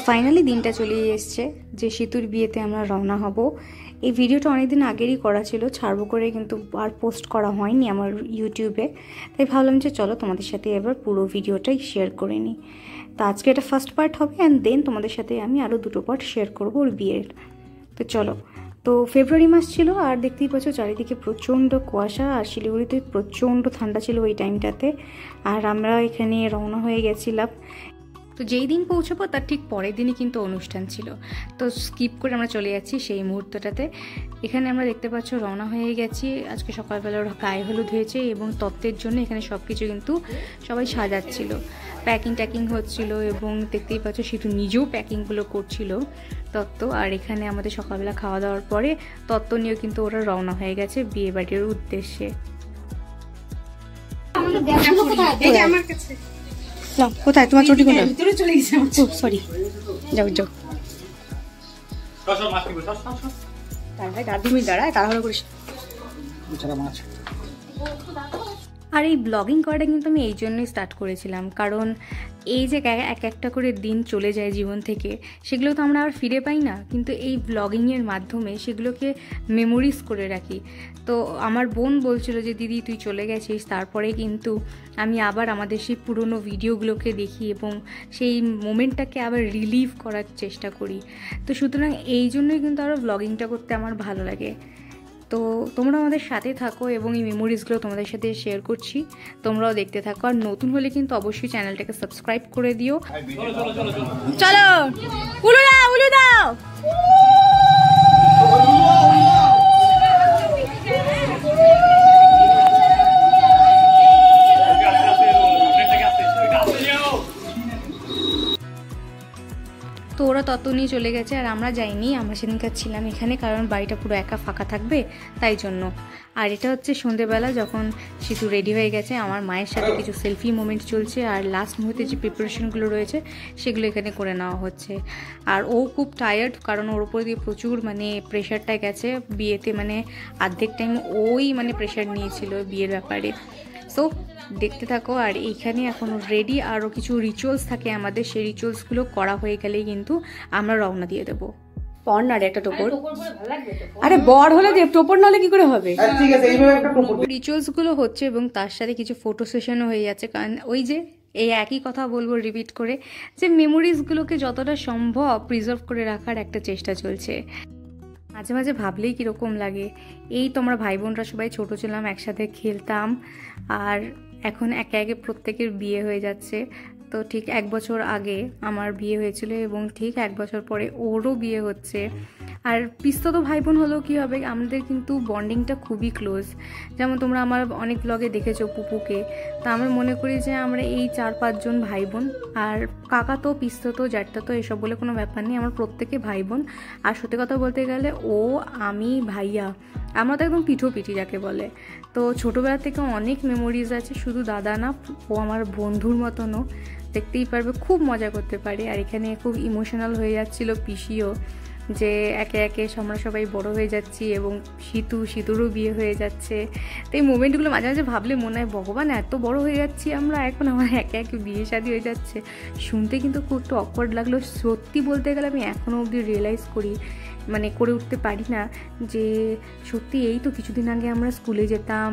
Finally দিনটা চলে এসছে যে সিতুর বিয়েতে আমরা রওনা হব। এই ভিডিওটা অনেকদিন আগেরই করা ছিল, ছাড়বো করে, কিন্তু আর পোস্ট করা হয়নি আমার ইউটিউবে। তাই ভাবলাম যে চলো তোমাদের সাথে এবার পুরো ভিডিওটাই শেয়ার করে নিই। তো আজকে এটা ফার্স্ট পার্ট হবে, অ্যান্ড দেন তোমাদের সাথে আমি আরও দুটো পার্ট শেয়ার করবো ওর বিয়ের। তো চলো। তো ফেব্রুয়ারি মাস ছিল, আর দেখতেই পাচ্ছ চারিদিকে প্রচণ্ড কুয়াশা, আর শিলিগুড়িতে প্রচণ্ড ঠান্ডা ছিল ওই টাইমটাতে। আর আমরা এখানে রওনা হয়ে গেছিলাম। তো যেই দিন পৌঁছাবো তার ঠিক পরের দিনই কিন্তু অনুষ্ঠান ছিল, তো স্কিপ করে আমরা চলে যাচ্ছি সেই মুহূর্তটাতে। এখানে আমরা দেখতে পাচ্ছ রওনা হয়ে গেছি। আজকে সকালবেলা ওরা গায়ে হলুদ হয়েছে, এবং তত্ত্বের জন্য এখানে সব কিছু কিন্তু সবাই সাজাচ্ছিল, প্যাকিং হচ্ছিল, এবং দেখতেই পাচ্ছ সিটু নিজেও প্যাকিংগুলো করছিল তত্ত্ব। আর এখানে আমাদের সকালবেলা খাওয়া দাওয়ার পরে তত্ত্ব নিয়েও কিন্তু ওরা রওনা হয়ে গেছে বিয়ে বাড়ির উদ্দেশ্যে। কোথায় তোমার চটি কোথায়? ভিতরে চলে গেছে। সরি, যাও যাও। দাঁড়ায় তাড়াহুড়ো করিস। আর এই ব্লগিং করাটা কিন্তু আমি এই জন্যই স্টার্ট করেছিলাম, কারণ এই যে এক একটা করে দিন চলে যায় জীবন থেকে, সেগুলো তো আমরা আর ফিরে পাই না, কিন্তু এই ব্লগিংয়ের মাধ্যমে সেগুলোকে মেমোরিজ করে রাখি। তো আমার বোন বলছিল যে দিদি তুই চলে গেছিস, তারপরে কিন্তু আমি আবার আমাদের সেই পুরনো ভিডিওগুলোকে দেখি এবং সেই মোমেন্টটাকে আবার রিলিভ করার চেষ্টা করি। তো সুতরাং এই জন্যই কিন্তু আরও ব্লগিংটা করতে আমার ভালো লাগে। তো তোমরা আমাদের সাথে থাকো, এবং এই মেমোরিজগুলো তোমাদের সাথে শেয়ার করছি, তোমরাও দেখতে থাকো। আর নতুন হলে কিন্তু অবশ্যই চ্যানেলটাকে সাবস্ক্রাইব করে দিও। চলো উলু দাও, উলু দাও। তো ওরা তত নিয়ে চলে গেছে, আর আমরা যাইনি। আমরা সেদিনকার ছিলাম এখানে, কারণ বাড়িটা পুরো একা ফাঁকা থাকবে তাই জন্য। আর এটা হচ্ছে সন্ধেবেলা যখন সিতু রেডি হয়ে গেছে, আমার মায়ের সাথে কিছু সেলফি মোমেন্ট চলছে, আর লাস্ট মুহূর্তে যে প্রিপারেশনগুলো রয়েছে সেগুলো এখানে করে নেওয়া হচ্ছে। আর ও খুব টায়ার্ড, কারণ ওর উপর দিয়ে প্রচুর প্রেশারটা গেছে বিয়েতে, অর্ধেক টাইম ওই প্রেশার নিয়েছিল বিয়ের ব্যাপারে। সো দেখতে থাকো। আর এইখানে এখন রেডি আরও কিছু রিচুয়ালস থাকে আমাদের, সেই রিচুয়ালসগুলো করা হয়ে গেলেই কিন্তু আমরা রওনা দিয়ে দেবো। পর না রে একটা টোপর, আরে বর হলে দেব, টোপর নাহলে কি করে হবে। রিচুয়ালসগুলো হচ্ছে, এবং তার সাথে কিছু ফটো সেশনও হয়ে যাচ্ছে, কারণ ওই যে এই একই কথা বলবো রিপিট করে, যে মেমোরিজগুলোকে যতটা সম্ভব প্রিজার্ভ করে রাখার একটা চেষ্টা চলছে। মাঝে মাঝে ভাবলেই কীরকম লাগে, এই তো আমরা ভাই বোনরা সবাই ছোটো ছিলাম, একসাথে খেলতাম, আর এখন একে একে প্রত্যেকের বিয়ে হয়ে যাচ্ছে। তো ঠিক 1 বছর আগে আমার বিয়ে হয়েছিল, এবং ঠিক 1 বছর পরে ওরও বিয়ে হচ্ছে। আর পিস্তত ভাই বোন হলেও কী হবে, আমাদের কিন্তু বন্ডিংটা খুবই ক্লোজ। যেমন তোমরা আমার অনেক ব্লগে দেখেছো পুপুকে, তা আমরা মনে করি যে আমরা এই 4-5 জন ভাই বোন। আর কাকা তো, পিস্তত, জ্যাঠা তো এসব বলে কোনো ব্যাপার নেই, আমরা প্রত্যেকে ভাই বোন। আর সত্যি কথা বলতে গেলে ও, আমি, ভাইয়া, আমরা তো একদম পিঠি যাকে বলে। তো ছোটোবেলা থেকে অনেক মেমোরিজ আছে, শুধু দাদা না, ও আমার বন্ধুর মতনও, দেখতেই পারবে, খুব মজা করতে পারে। আর এখানে খুব ইমোশনাল হয়ে যাচ্ছিল পিসিও, যে একে একে আমরা সবাই বড় হয়ে যাচ্ছি, এবং সিতুরও বিয়ে হয়ে যাচ্ছে। তো এই মোমেন্টগুলো মাঝে মাঝে ভাবলে মনে হয় ভগবান এত বড় হয়ে যাচ্ছি আমরা, এখন আমার একে একে বিয়ে শাদী হয়ে যাচ্ছে। শুনতে কিন্তু খুব একটু অকওয়ার্ড লাগলো, সত্যি বলতে গেলে আমি এখনও অবধি রিয়েলাইজ করি, করে উঠতে পারি না যে সত্যি এই তো কিছুদিন আগে আমরা স্কুলে যেতাম,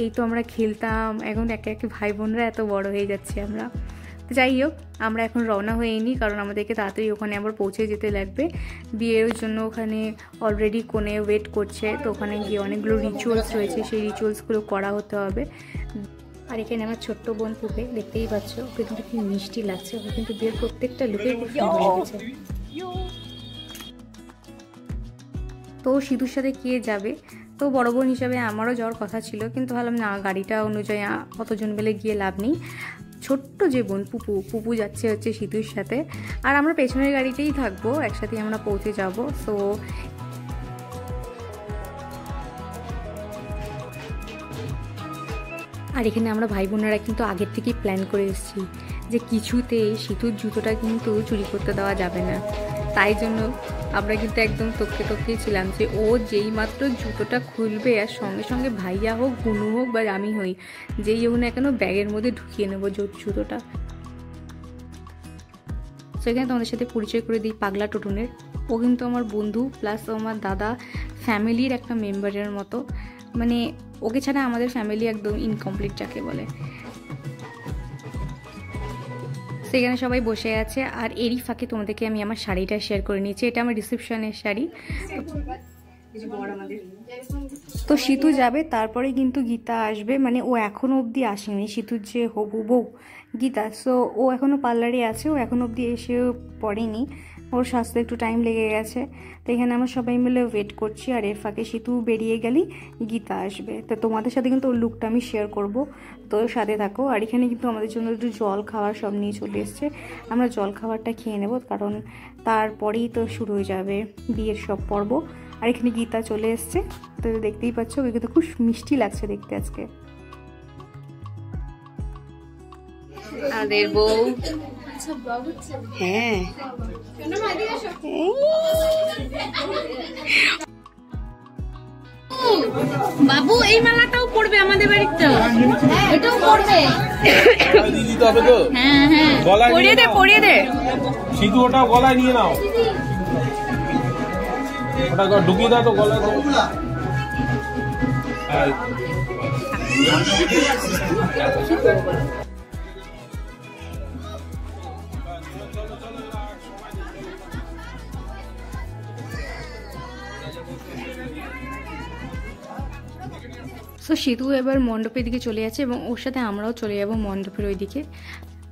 এই তো আমরা খেলতাম, এখন একে একে ভাই বোনরা এত বড় হয়ে যাচ্ছে আমরা। যাই হোক, আমরা এখন রওনা হয়ে নিই, কারণ আমাদেরকে তাড়াতাড়ি ওখানে আবার পৌঁছে যেতে লাগবে বিয়ের জন্য। ওখানে অলরেডি কোণে ওয়েট করছে, তো ওখানে গিয়ে অনেকগুলো রিচুয়ালস রয়েছে, সেই রিচুয়ালসগুলো করা হতে হবে। আর এখানে আমার ছোট্ট বোন পুপে, দেখতেই পাচ্ছ, ওকে কিন্তু কি মিষ্টি লাগছে, ওকে কিন্তু বিয়ের প্রত্যেকটা লুকে খুব সুন্দর লেগেছে। তো সিধুর সাথে কে যাবে, তো বড় বোন হিসাবে আমারও যাওয়ার কথা ছিল, কিন্তু ভাবলাম না, গাড়িটা অনুযায়ী অতজন মিলে গিয়ে লাভ নেই। ছোট্ট যে বোন পুপু যাচ্ছে হচ্ছে সিধুর সাথে, আর আমরা পেছনের গাড়িতেই থাকবো, একসাথেই আমরা পৌঁছে যাব। সো আর এখানে আমরা ভাই বোনেরা কিন্তু আগের থেকেই প্ল্যান করে এসেছি যে কিছুতেই সিতুর জুতোটা কিন্তু চুরি করতে দেওয়া যাবে না। তাই জন্য আমরা কিন্তু একদম তককে ছিলাম যে ও যেই মাত্র জুতোটা খুলবে, আর সঙ্গে সঙ্গে ভাইয়া হোক, গুনু হোক বা আমি হই, যেই হোক না কেন ব্যাগের মধ্যে ঢুকিয়ে নেবো জুতোটা। তো এখানে তোমাদের সাথে পরিচয় করে দিই পাগলা টুটুনের। ও কিন্তু আমার বন্ধু প্লাস আমার দাদা ফ্যামিলির একটা মেম্বারের মতো, মানে ওকে ছাড়া আমাদের ফ্যামিলি একদম ইনকমপ্লিট যাকে বলে। সেখানে সবাই বসে আছে, আর এরই ফাঁকে তোমাদেরকে আমি আমার শাড়িটা শেয়ার করে নিয়েছি। এটা আমার রিসেপশনের শাড়ি। তো সিতু যাবে, তারপরে কিন্তু গীতা আসবে, মানে ও এখনো অবধি আসেনি, সিতুর যে হবু বউ গীতা। সো ও এখনও পার্লারে আছে, ও এখনো অবধি এসেও পড়েনি, ওর স্বাস্থ্য একটু টাইম লেগে গেছে। তো এখানে আমরা সবাই মিলে ওয়েট করছি, আর এর ফাঁকে সিতু বেরিয়ে গেলেই গীতা আসবে। তো তোমাদের সাথে কিন্তু ওর লুকটা আমি শেয়ার করব, তো সাথে থাকো। আর এখানে কিন্তু আমাদের জন্য একটু জল খাবার সব নিয়ে চলে এসছে, আমরা জল খাবারটা খেয়ে নেব, কারণ তারপরেই তো শুরু হয়ে যাবে বিয়ের সব পর্ব। আর এখানে গীতা চলে এসছে, তো দেখতেই পাচ্ছ, ওকে কিন্তু খুব মিষ্টি লাগছে দেখতে আজকে। আমাদের বউ, হ্যাঁ বাবু এই মালাটাও পড়বে আমাদের বাড়িতে, এটাও পড়বে। হ্যাঁ হ্যাঁ পরিয়ে দে, পরিয়ে দে। সিধু ওটা গলায় নিয়ে নাও, ওটা ঢুকিয়ে দাও তো গলায়। সো সিধু এবার মণ্ডপের দিকে চলে যাচ্ছে, এবং ওর সাথে আমরাও চলে যাব মণ্ডপের ওই দিকে।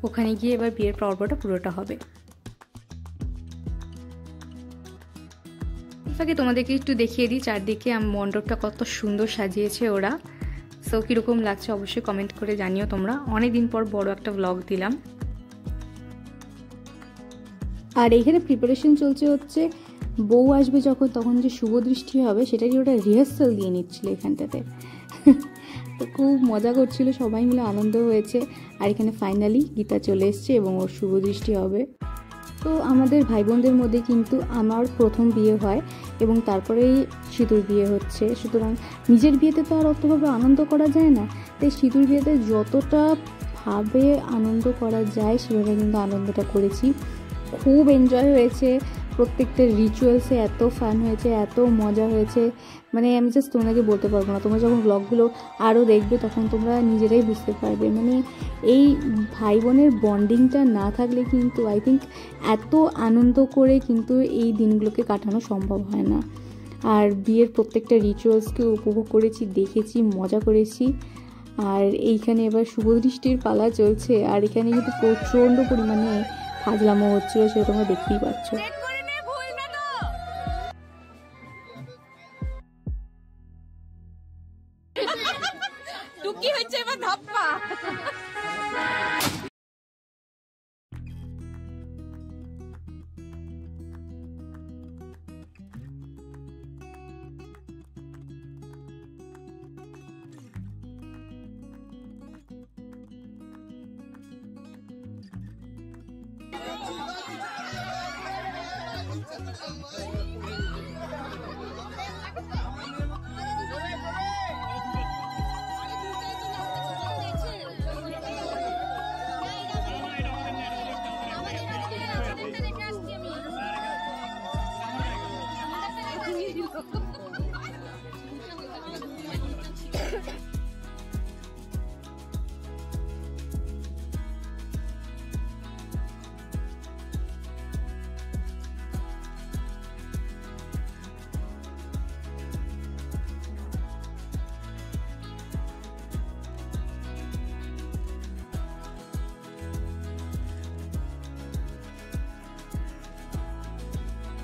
ওখানে গিয়ে এবার বিয়ের পর্বটা পুরোটা হবে। ফাঁকে তোমাদেরকে একটু দেখিয়ে দিই চারদিকে মণ্ডপটা কত সুন্দর সাজিয়েছে ওরা। সো কীরকম লাগছে অবশ্যই কমেন্ট করে জানিও তোমরা। অনেকদিন পর বড় একটা ব্লগ দিলাম। আর এইখানে প্রিপারেশন চলছে হচ্ছে, বউ আসবে যখন তখন যে শুভ দৃষ্টি হবে সেটাকে ওটা রিহার্সাল দিয়ে নিচ্ছিল এখানটাতে। তো খুব মজা করছিল, সবাই মিলে আনন্দ হয়েছে। আর এখানে ফাইনালি গীতা চলে এসছে এবং ওর শুভ দৃষ্টি হবে। তো আমাদের ভাই বোনদের মধ্যে কিন্তু আমার প্রথম বিয়ে হয় এবং তারপরেই সিঁদুর বিয়ে হচ্ছে, সুতরাং নিজের বিয়েতে তো আর অতভাবে আনন্দ করা যায় না। তাই সিঁদুর বিয়েতে যতটা ভাবে আনন্দ করা যায় সেভাবে কিন্তু আনন্দটা করেছি। খুব এনজয় হয়েছে, প্রত্যেকটা রিচুয়ালসে এত ফান হয়েছে, এত মজা হয়েছে, মানে আমি জাস্ট তোমাদেরকে বলতে পারবো না। তোমরা যখন ব্লগগুলো আরও দেখবে তখন তোমরা নিজেরাই বুঝতে পারবে, মানে এই ভাই বোনের বন্ডিংটা না থাকলে কিন্তু আই থিঙ্ক এত আনন্দ করে কিন্তু এই দিনগুলোকে কাটানো সম্ভব হয় না। আর বিয়ের প্রত্যেকটা রিচুয়ালসকে উপভোগ করেছি, দেখেছি, মজা করেছি। আর এইখানে এবার শুভদৃষ্টির পালা চলছে, আর এখানে কিন্তু প্রচণ্ড পরিমাণে ফাজলামো হচ্ছিল, সেটা তোমরা দেখতেই পাচ্ছ। টুকি হচ্ছে এবার ধাপ্পা।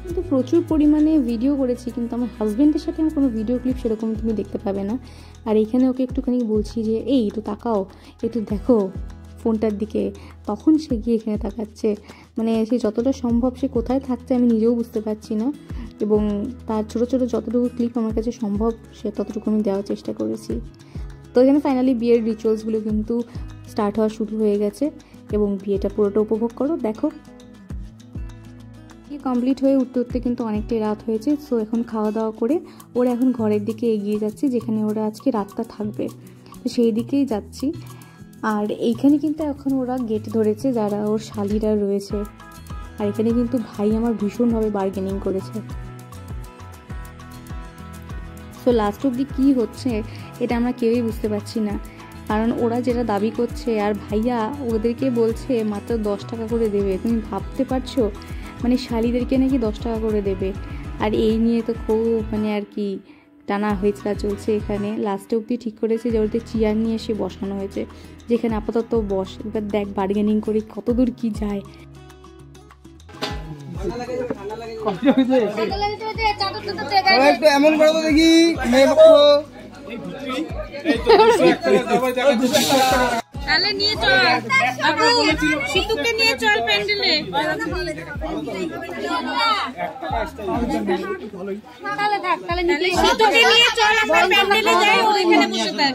কিন্তু প্রচুর পরিমাণে ভিডিও করেছি, কিন্তু আমার হাজব্যান্ডের সাথে আমার কোনো ভিডিও ক্লিপ সেরকম তুমি দেখতে পাবে না। আর এখানে ওকে একটুখানি বলছি যে এই একটু তাকাও, একটু দেখো ফোনটার দিকে, তখন সে গিয়ে এখানে তাকাচ্ছে। মানে সে যতটা সম্ভব সে কোথায় থাকছে আমি নিজেও বুঝতে পারছি না, এবং তার ছোটো ছোটো যতটুকু ক্লিপ আমার কাছে সম্ভব সে ততটুকু আমি দেওয়ার চেষ্টা করেছি। তো এখানে ফাইনালি বিয়ের রিচুয়ালসগুলো কিন্তু স্টার্ট হওয়া শুরু হয়ে গেছে, এবং বিয়েটা পুরোটা উপভোগ করো, দেখো। কমপ্লিট হয়ে উঠতে উঠতে কিন্তু অনেকটাই রাত হয়েছে। সো এখন খাওয়া দাওয়া করে ওরা এখন ঘরের দিকে এগিয়ে যাচ্ছে, যেখানে ওরা আজকে রাতটা থাকবে, তো সেই দিকেই যাচ্ছি। আর এইখানে কিন্তু এখন ওরা গেট ধরেছে, যারা ওর শালিরা রয়েছে। আর আর এখানে কিন্তু ভাই আমার ভীষণভাবে বার্গেনিং করেছে। সো লাস্ট অবধি কী হচ্ছে এটা আমরা কেউই বুঝতে পারছি না, কারণ ওরা যেটা দাবি করছে আর ভাইয়া ওদেরকে বলছে মাত্র 10 টাকা করে দেবে। তুমি ভাবতে পারছো, মানে শাড়িদেরকে নাকি 10 টাকা করে দেবে। আর এই নিয়ে তো খুব মানে আর কি টানা হয়েছে চলছে এখানে। লাস্টে অবধি ঠিক করেছে যে ওদের চেয়ার নিয়ে এসে বসানো হয়েছে, যেখানে আপাতত বস। এবার দেখ বার্গেনিং করে কতদূর কি যায়। এমন করবো দেখি তাহলে নিয়ে চল আপু, সিতুকে নিয়ে চল প্যান্ডেলে। সিতুকে নিয়ে চল, আমরা প্যান্ডেলে যাই, ওইখানে বসে থাক।